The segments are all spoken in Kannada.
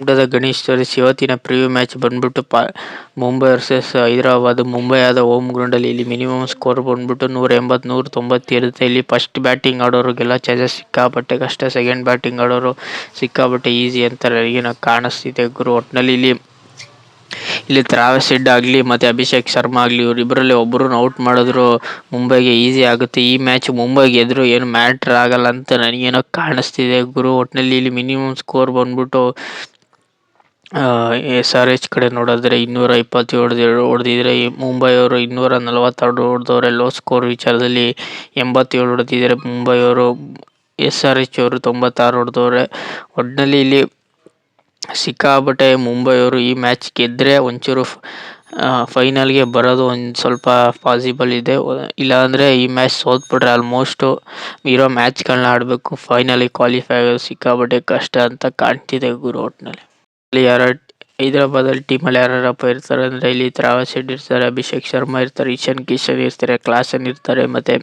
ಊಟದ ಗಣೇಶ್ ತೋರಿಸಿ ಇವತ್ತಿನ ಪ್ರಿವ್ಯೂ ಮ್ಯಾಚ್ ಬಂದ್ಬಿಟ್ಟು ಮುಂಬೈ ವರ್ಸಸ್ ಹೈದರಾಬಾದ್. ಮುಂಬೈ ಆದ ಹೋಮ್ ಗ್ರೌಂಡಲ್ಲಿ ಇಲ್ಲಿ ಮಿನಿಮಮ್ ಸ್ಕೋರ್ ಬಂದ್ಬಿಟ್ಟು 180, 190 ಇರುತ್ತೆ. ಇಲ್ಲಿ ಫಸ್ಟ್ ಬ್ಯಾಟಿಂಗ್ ಆಡೋರಿಗೆಲ್ಲ ಚಾನ್ಸಸ್ ಸಿಕ್ಕಾಪಟ್ಟೆ ಕಷ್ಟ, ಸೆಕೆಂಡ್ ಬ್ಯಾಟಿಂಗ್ ಆಡೋರು ಸಿಕ್ಕಾಪಟ್ಟೆ ಈಸಿ ಅಂತ ನನಗೇನೋ ಕಾಣಿಸ್ತಿದೆ ಗುರು. ಒಟ್ಟಿನಲ್ಲಿ ಇಲ್ಲಿ ಟ್ರಾವಿಸ್ ಹೆಡ್ ಆಗಲಿ ಮತ್ತು ಅಭಿಷೇಕ್ ಶರ್ಮಾ ಆಗಲಿ ಇವರಿಬ್ಬರಲ್ಲಿ ಒಬ್ಬರನ್ನ ಔಟ್ ಮಾಡಿದ್ರು ಮುಂಬೈಗೆ ಈಸಿ ಆಗುತ್ತೆ. ಈ ಮ್ಯಾಚ್ ಮುಂಬೈಗೆ ಗೆದ್ದರೂ ಏನು ಮ್ಯಾಟ್ರ್ ಆಗಲ್ಲ ಅಂತ ನನಗೇನೋ ಕಾಣಿಸ್ತಿದೆ ಗುರು. ಒಟ್ಟಿನಲ್ಲಿ ಇಲ್ಲಿ ಮಿನಿಮಮ್ ಸ್ಕೋರ್ ಬಂದ್ಬಿಟ್ಟು SRH ಕಡೆ ನೋಡಿದ್ರೆ 227 ಹೊಡೆದಿದ್ರೆ, ಮುಂಬೈಯವರು 242 ಹೊಡೆದವ್ರೆ. ಲೋ ಸ್ಕೋರ್ ವಿಚಾರದಲ್ಲಿ 87 ಹೊಡೆದಿದ್ದಾರೆ ಮುಂಬೈಯವರು. SRH ಅವರು 96 ಹೊಡೆದವ್ರೆ. ಒಟ್ಟಿನಲ್ಲಿ ಇಲ್ಲಿ ಸಿಕ್ಕಾಪಟ್ಟೆ ಮುಂಬೈಯವರು ಈ ಮ್ಯಾಚ್ ಗೆದ್ದರೆ ಒಂಚೂರು ಫೈನಲ್ಗೆ ಬರೋದು ಒಂದು ಸ್ವಲ್ಪ ಪಾಸಿಬಲ್ ಇದೆ. ಇಲ್ಲಾಂದರೆ ಈ ಮ್ಯಾಚ್ ಸೋತ್ಬಿಟ್ರೆ ಆಲ್ಮೋಸ್ಟು ಇರೋ ಮ್ಯಾಚ್ಗಳನ್ನ ಆಡಬೇಕು, ಫೈನಲಿಗೆ ಕ್ವಾಲಿಫೈ ಆಗೋದು ಸಿಕ್ಕಾಪಟ್ಟೆ ಕಷ್ಟ ಅಂತ ಕಾಣ್ತಿದೆ ಗುರು. ಒಟ್ಟಿನಲ್ಲಿ ಇಲ್ಲಿ ಹೈದರಾಬಾದಲ್ಲಿ ಟೀಮಲ್ಲಿ ಯಾರ್ಯಾರಪ್ಪ ಇರ್ತಾರೆ ಅಂದರೆ, ಇಲ್ಲಿ ಟ್ರಾವಿಸ್ ಹೆಡ್ ಇರ್ತಾರೆ, ಅಭಿಷೇಕ್ ಶರ್ಮಾ ಇರ್ತಾರೆ, ಇಶಾನ್ ಕಿಶನ್ ಇರ್ತಾರೆ, ಕ್ಲಾಸನ್ ಇರ್ತಾರೆ, ಮತ್ತು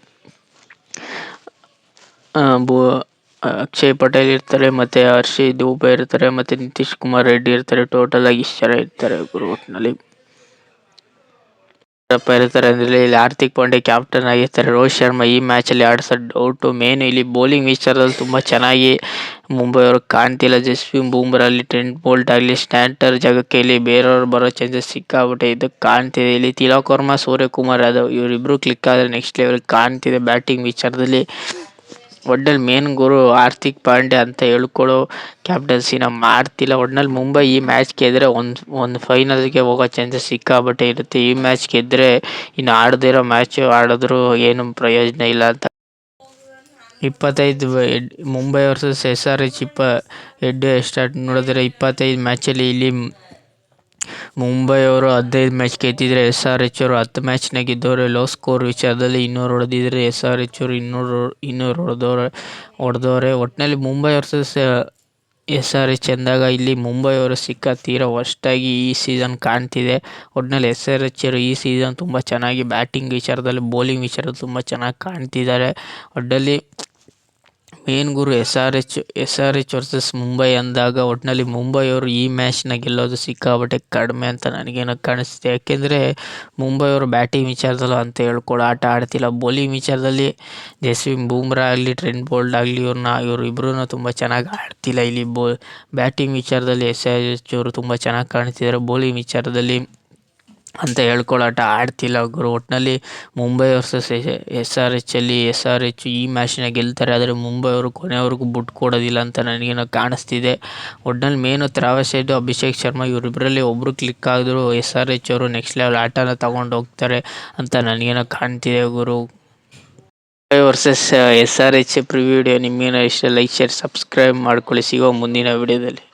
ಅಕ್ಷಯ್ ಪಟೇಲ್ ಇರ್ತಾರೆ, ಮತ್ತು ಹರ್ಷದೀಪ್ ದೂಬೆ ಇರ್ತಾರೆ, ಮತ್ತು ನಿತೀಶ್ ಕುಮಾರ್ ರೆಡ್ಡಿ ಇರ್ತಾರೆ. ಟೋಟಲ್ ಆಗಿ ಇಷ್ಟು ಜನ ಇರ್ತಾರೆ ಗುರು. ಒಟ್ಟಿನಲ್ಲಿ ಇರ್ತಾರೆ ಅಂದರೆ ಇಲ್ಲಿ ಹಾರ್ದಿಕ್ ಪಾಂಡ್ಯ ಕ್ಯಾಪ್ಟನ್ ಆಗಿರ್ತಾರೆ. ರೋಹಿತ್ ಶರ್ಮಾ ಈ ಮ್ಯಾಚಲ್ಲಿ ಆಡಿಸೋದು ಡೌಟು. ಮೇನ್ ಇಲ್ಲಿ ಬೌಲಿಂಗ್ ವಿಚಾರದಲ್ಲಿ ತುಂಬ ಚೆನ್ನಾಗಿ ಮುಂಬೈಯವರು ಕಾಣ್ತಿಲ್ಲ. ಜಸ್ಪ್ರೀತ್ ಬೂಮ್ರಾ ಅಲ್ಲಿ, ಟ್ರೆಂಟ್ ಬೋಲ್ಟ್ ಆಗಲಿ, ಸ್ಟ್ಯಾಂಟರ್ ಜಾಗಕ್ಕೆ ಇಲ್ಲಿ ಬೇರೆಯವ್ರು ಬರೋ ಚಾನ್ಸಸ್ ಸಿಕ್ಕಾಬಿಟ್ಟೆ ಇದು ಕಾಣ್ತಿದೆ. ಇಲ್ಲಿ ತಿಲಕ್ ವರ್ಮಾ, ಸೂರ್ಯಕುಮಾರ್ ಯಾದವ್ ಇವರಿಬ್ಬರು ಕ್ಲಿಕ್ ಆದರೆ ನೆಕ್ಸ್ಟ್ ಲೆವೆಲ್ ಕಾಣ್ತಿದೆ ಬ್ಯಾಟಿಂಗ್ ವಿಚಾರದಲ್ಲಿ. ಒಟ್ಟಿನಲ್ಲಿ ಮೇನ್ ಗುರು ಹಾರ್ದಿಕ್ ಪಾಂಡ್ಯ ಅಂತ ಹೇಳ್ಕೊಳ್ಳೋ ಕ್ಯಾಪ್ಟನ್ಸಿನ ಮಾಡ್ತಿಲ್ಲ. ಒಟ್ಟಿನಲ್ಲಿ ಮುಂಬೈ ಈ ಮ್ಯಾಚ್ ಗೆದ್ದರೆ ಒಂದು ಫೈನಲ್ಗೆ ಹೋಗೋ ಚಾನ್ಸಸ್ ಸಿಕ್ಕಾಬಟ್ಟೆ ಇರುತ್ತೆ. ಈ ಮ್ಯಾಚ್ ಗೆದ್ದರೆ ಇನ್ನು ಆಡದೇ ಇರೋ ಮ್ಯಾಚು ಆಡಿದ್ರೂ ಏನು ಪ್ರಯೋಜನ ಇಲ್ಲ ಅಂತ. 25 Mumbai versus SRH head start ನೋಡಿದ್ರೆ 25 ಮ್ಯಾಚಲ್ಲಿ ಇಲ್ಲಿ ಮುಂಬೈಯವರು 15 ಮ್ಯಾಚ್ ಗೆದ್ದಿದ್ರೆ SRH ಅವರು 10 ಮ್ಯಾಚ್ನ ಗೆದ್ದವ್ರೆ. ಲೋ ಸ್ಕೋರ್ ವಿಚಾರದಲ್ಲಿ 200 ಹೊಡೆದಿದ್ರೆ SRH ಅವರು 200 ಹೊಡೆದವ್ರೆ. ಒಟ್ಟಿನಲ್ಲಿ ಮುಂಬೈ ವರ್ಸಸ್ SRH ಅಂದಾಗ ಇಲ್ಲಿ ಮುಂಬೈಯವರು ತೀರಾ ವರ್ಸ್ಟಾಗಿ ಈ ಸೀಸನ್ ಕಾಣ್ತಿದೆ. ಒಟ್ಟಿನಲ್ಲಿ SRH ಅವರು ಈ ಸೀಸನ್ ತುಂಬ ಚೆನ್ನಾಗಿ ಬ್ಯಾಟಿಂಗ್ ವಿಚಾರದಲ್ಲಿ, ಬೌಲಿಂಗ್ ವಿಚಾರದಲ್ಲಿ ತುಂಬ ಚೆನ್ನಾಗಿ ಕಾಣ್ತಿದ್ದಾರೆ. ಒಟ್ಟಿನಲ್ಲಿ ಮೇನ್ ಗುರು SRH ವರ್ಸಸ್ ಮುಂಬೈ ಅಂದಾಗ ಒಟ್ಟಿನಲ್ಲಿ ಮುಂಬೈಯವರು ಈ ಮ್ಯಾಚ್ನ ಗೆಲ್ಲೋದು ಸಿಕ್ಕಾಪಟ್ಟೆ ಕಡಿಮೆ ಅಂತ ನನಗೇನೋ ಕಾಣಿಸ್ತಿದೆ. ಯಾಕೆಂದರೆ ಮುಂಬೈಯವರು ಬ್ಯಾಟಿಂಗ್ ವಿಚಾರದಲ್ಲೂ ಅಂತ ಹೇಳ್ಕೊಳ್ಳೋ ಆಟ ಆಡ್ತಿಲ್ಲ. ಬೌಲಿಂಗ್ ವಿಚಾರದಲ್ಲಿ ಜಸ್ಪ್ರೀತ್ ಬೂಮ್ರಾ ಆಗಲಿ, ಟ್ರೆಂಟ್ ಬೋಲ್ಟ್ ಆಗಲಿ ಇವರಿಬ್ಬರೂ ತುಂಬ ಚೆನ್ನಾಗಿ ಆಡ್ತಿಲ್ಲ. ಇಲ್ಲಿ ಬ್ಯಾಟಿಂಗ್ ವಿಚಾರದಲ್ಲಿ SRH ಅವರು ತುಂಬ ಚೆನ್ನಾಗಿ ಕಾಣ್ತಿದ್ದಾರೆ. ಬೌಲಿಂಗ್ ವಿಚಾರದಲ್ಲಿ ಅಂತ ಹೇಳ್ಕೊಳ್ಳೋ ಆಟ ಆಡ್ತಿಲ್ಲ ಗುರು. ಒಟ್ಟಿನಲ್ಲಿ ಮುಂಬೈ ವರ್ಸಸ್ SRH ಅಲ್ಲಿ SRH ಈ ಮ್ಯಾಚ್ನ ಗೆಲ್ತಾರೆ. ಆದರೆ ಮುಂಬೈ ಅವರು ಕೊನೆಯವರೆಗೂ ಬಿಟ್ಟು ಕೊಡೋದಿಲ್ಲ ಅಂತ ನನಗೇನೋ ಕಾಣಿಸ್ತಿದೆ. ಒಟ್ಟಿನಲ್ಲಿ main Travis Head, Abhishek Sharma ಇವರಿಬ್ಬರಲ್ಲಿ ಒಬ್ಬರು ಕ್ಲಿಕ್ ಆಗಿದ್ರು SRH ಅವರು ನೆಕ್ಸ್ಟ್ ಲೆವೆಲ್ ಆಟನ ತಗೊಂಡು ಹೋಗ್ತಾರೆ ಅಂತ ನನಗೇನೋ ಕಾಣ್ತಿದೆ ಗುರು. Mumbai versus SRH preview video ನಿಮಗೇನೋ ಇಷ್ಟ, ಲೈಕ್, ಶೇರ್, ಸಬ್ಸ್ಕ್ರೈಬ್ ಮಾಡ್ಕೊಳ್ಳಿ. ಸಿಗೋ ಮುಂದಿನ ವಿಡಿಯೋದಲ್ಲಿ.